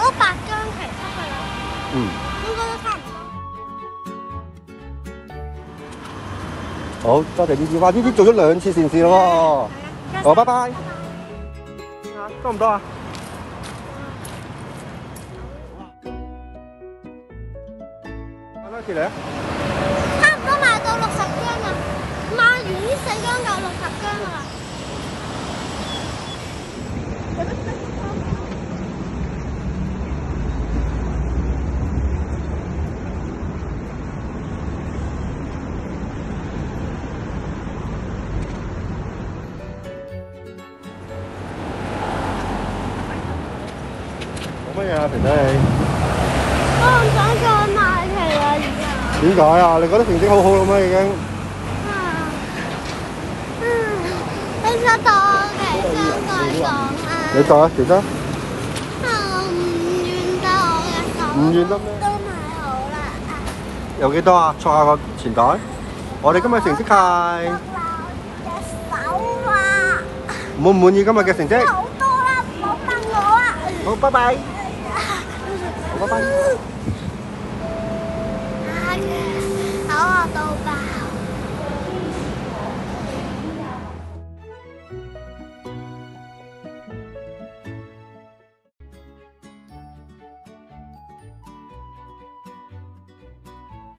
嗰白張期出去啦。嗯。應該都差唔多。好，多謝呢啲。哇，呢啲做咗2次善事咯喎。好，拜拜。多唔多啊？買多次嚟啊！差唔多賣到60張啦，賣完呢4張就60張啦。冇乜嘢啊，肥仔你？我唔想再買旗啦，而家。點解啊？你覺得成績好好啦咩已經？你想當我旗箱再講啊？你當啊，其他？我唔願得我嘅手。唔願得咩？都買好啦。有幾多啊？錯下個錢袋。我哋今日成績係隻手啊！滿唔滿意今日嘅成績？好多啦，唔好問我啊！好，拜拜。拜拜。好啊，到吧。